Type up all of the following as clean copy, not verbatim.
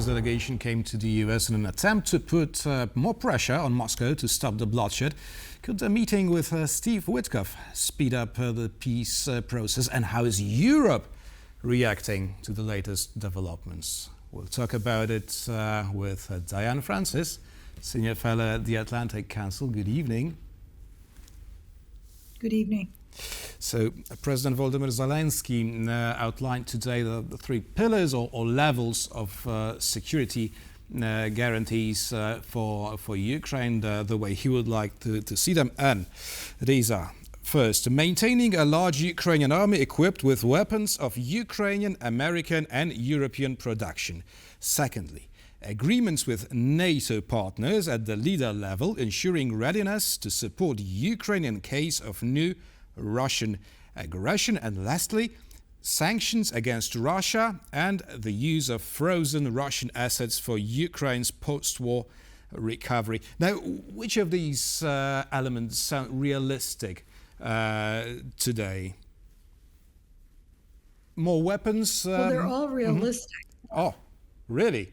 Ukraine's delegation came to the US in an attempt to put more pressure on Moscow to stop the bloodshed. Could a meeting with Steve Witkoff speed up the peace process? And how is Europe reacting to the latest developments? We'll talk about it with Diane Francis, Senior Fellow at the Atlantic Council. Good evening. Good evening. So President Volodymyr Zelensky outlined today the three pillars or levels of security guarantees for Ukraine, the way he would like to see them. And these are: first, maintaining a large Ukrainian army equipped with weapons of Ukrainian, American and European production. Secondly, agreements with NATO partners at the leader level, ensuring readiness to support Ukraine in case of new Russian aggression. And lastly, sanctions against Russia and the use of frozen Russian assets for Ukraine's post-war recovery. Now, which of these elements sound realistic today? More weapons? Well, they're all realistic. Oh, really?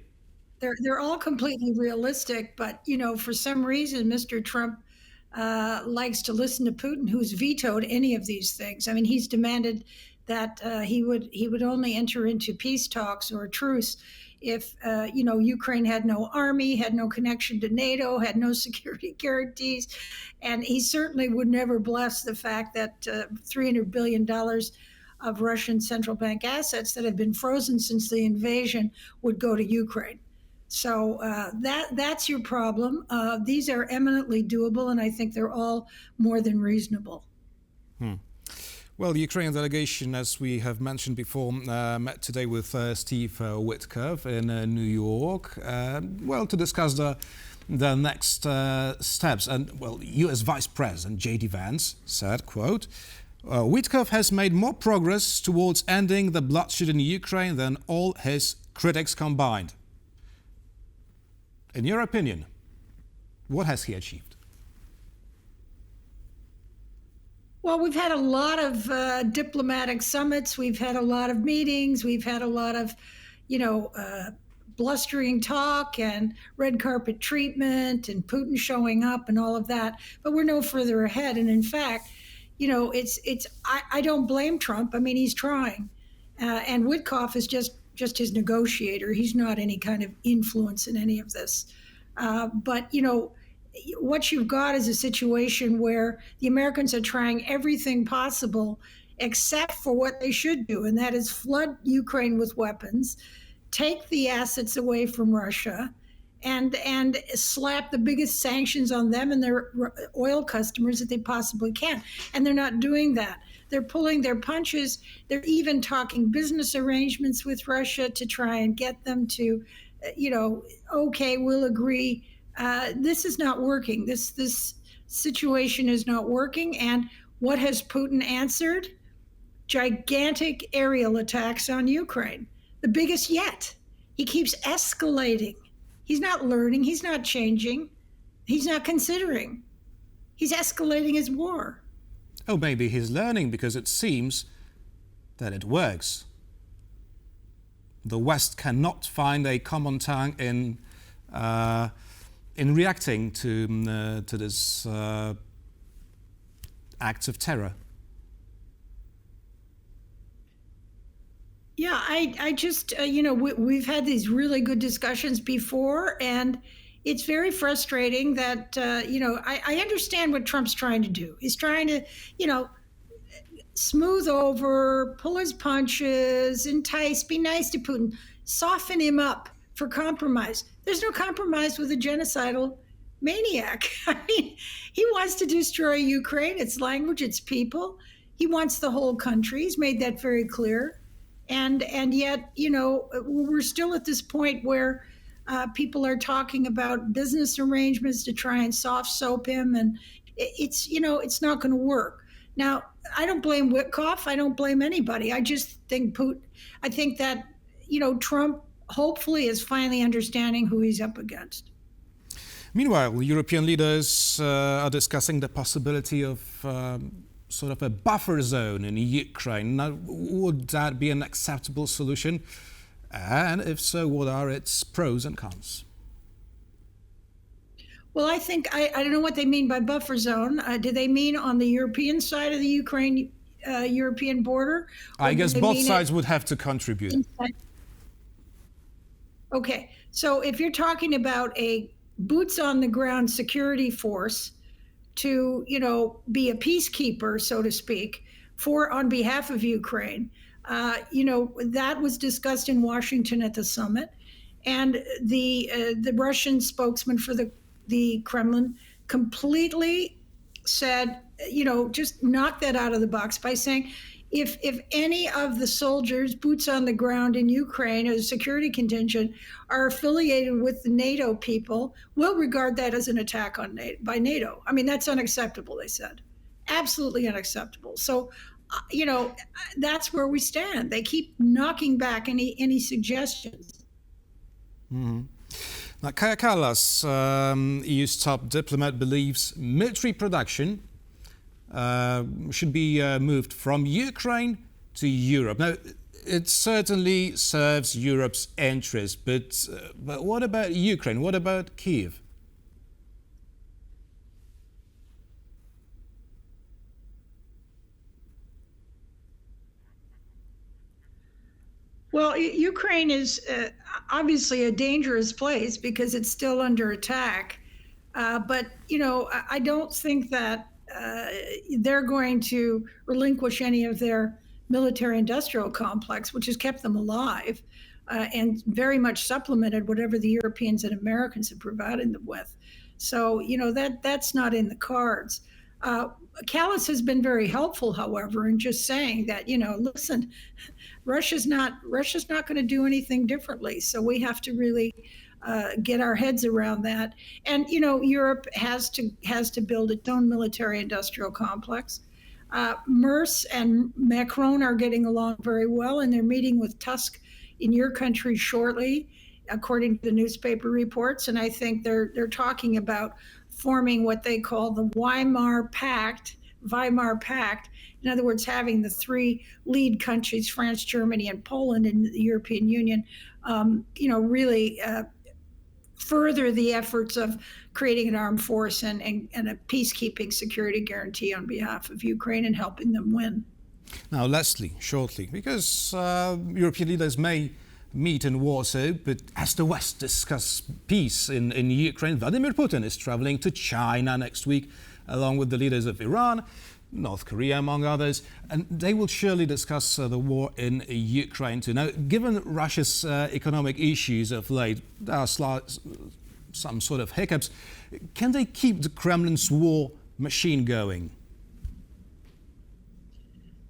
They're all completely realistic, but for some reason, Mr. Trump likes to listen to Putin, who's vetoed any of these things. I mean, he's demanded that he would only enter into peace talks or truce if Ukraine had no army, had no connection to NATO, had no security guarantees, and he certainly would never bless the fact that $300 billion of Russian central bank assets that have been frozen since the invasion would go to Ukraine. So that's your problem. These are eminently doable, and I think they're all more than reasonable. Well, the Ukrainian delegation, as we have mentioned before, met today with Steve Witkoff in New York, to discuss the next steps. And, U.S. Vice President J.D. Vance said, quote, Witkoff has made more progress towards ending the bloodshed in Ukraine than all his critics combined. In your opinion, what has he achieved? Well, we've had a lot of diplomatic summits. We've had a lot of meetings. We've had a lot of, blustering talk and red carpet treatment and Putin showing up and all of that. But we're no further ahead. And in fact, I don't blame Trump. I mean, he's trying. And Witkoff is just his negotiator. He's not any kind of influence in any of this. But what you've got is a situation where the Americans are trying everything possible except for what they should do, and that is flood Ukraine with weapons, take the assets away from Russia, and slap the biggest sanctions on them and their oil customers that they possibly can. And they're not doing that. They're pulling their punches. They're even talking business arrangements with Russia to try and get them to, okay, we'll agree. This is not working. This situation is not working. And what has Putin answered? Gigantic aerial attacks on Ukraine, the biggest yet. He keeps escalating. He's not learning. He's not changing. He's not considering. He's escalating his war. Oh, maybe he's learning because it seems that it works. The West cannot find a common tongue in reacting to this acts of terror. Yeah, I just, we've had these really good discussions before, and it's very frustrating that, I understand what Trump's trying to do. He's trying to, smooth over, pull his punches, entice, be nice to Putin, soften him up for compromise. There's no compromise with a genocidal maniac. I mean, he wants to destroy Ukraine, its language, its people. He wants the whole country. He's made that very clear. And yet, we're still at this point where people are talking about business arrangements to try and soft soap him, and it's not going to work. Now, I don't blame Witkoff. I don't blame anybody. I just think I think that Trump hopefully is finally understanding who he's up against. Meanwhile, European leaders are discussing the possibility of sort of a buffer zone in Ukraine. Now, would that be an acceptable solution? And if so, what are its pros and cons? Well, I think, I don't know what they mean by buffer zone. Do they mean on the European side of the Ukraine European border? I guess both sides would have to contribute. Inside? Okay, so if you're talking about a boots on the ground security force to, be a peacekeeper, so to speak, on behalf of Ukraine, that was discussed in Washington at the summit, and the Russian spokesman for the Kremlin completely said, just knocked that out of the box by saying, if any of the soldiers, boots on the ground in Ukraine as a security contingent, are affiliated with the NATO people, we'll regard that as an attack on by NATO. I mean, that's unacceptable, they said. Absolutely unacceptable. So, that's where we stand. They keep knocking back any suggestions. Mm-hmm. Now, Kaja Kallas, EU's top diplomat, believes military production should be moved from Ukraine to Europe. Now, it certainly serves Europe's interest, but what about Ukraine? What about Kyiv? Well, Ukraine is obviously a dangerous place because it's still under attack. But, I don't think that they're going to relinquish any of their military-industrial complex, which has kept them alive and very much supplemented whatever the Europeans and Americans have provided them with. So, that's not in the cards. Kallas has been very helpful, however, in just saying that, listen, Russia's not going to do anything differently. So we have to really get our heads around that. And Europe has to build its own military-industrial complex. Merz and Macron are getting along very well, and they're meeting with Tusk in your country shortly, according to the newspaper reports. And I think they're talking about forming what they call the Weimar Pact. In other words, having the three lead countries, France, Germany, and Poland in the European Union, really further the efforts of creating an armed force and a peacekeeping security guarantee on behalf of Ukraine and helping them win. Now, Leslie, shortly, because European leaders may meet in Warsaw, but as the West discuss peace in Ukraine, Vladimir Putin is traveling to China next week, along with the leaders of Iran, North Korea, among others, and they will surely discuss the war in Ukraine too. Now, given Russia's economic issues of late, there are some sort of hiccups. Can they keep the Kremlin's war machine going?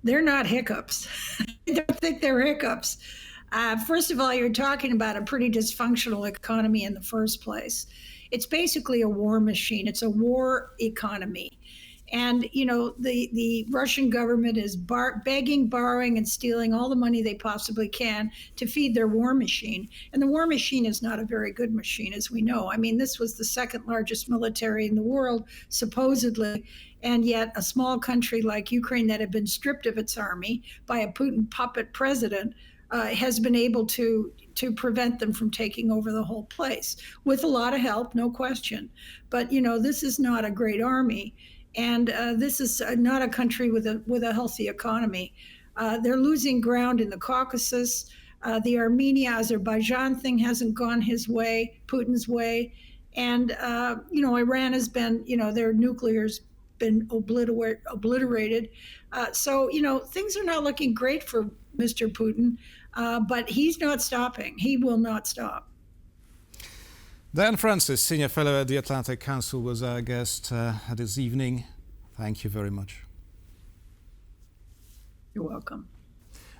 They're not hiccups. I don't think they're hiccups. First of all, you're talking about a pretty dysfunctional economy in the first place. It's basically a war machine. It's a war economy. And, the Russian government is begging, borrowing, and stealing all the money they possibly can to feed their war machine. And the war machine is not a very good machine, as we know. I mean, this was the second largest military in the world, supposedly. And yet a small country like Ukraine that had been stripped of its army by a Putin puppet president has been able to prevent them from taking over the whole place, with a lot of help, no question. But, this is not a great army. And this is not a country with a healthy economy. They're losing ground in the Caucasus. The Armenia-Azerbaijan thing hasn't gone his way, Putin's way. And, Iran has been, their nuclear's been obliterated. So, things are not looking great for Mr. Putin, but he's not stopping. He will not stop. Diane Francis, Senior Fellow at the Atlantic Council, was our guest this evening. Thank you very much. You're welcome.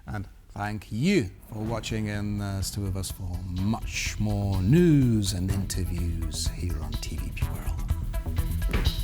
And thank you for watching, and stay with us for much more news and interviews here on TVP World.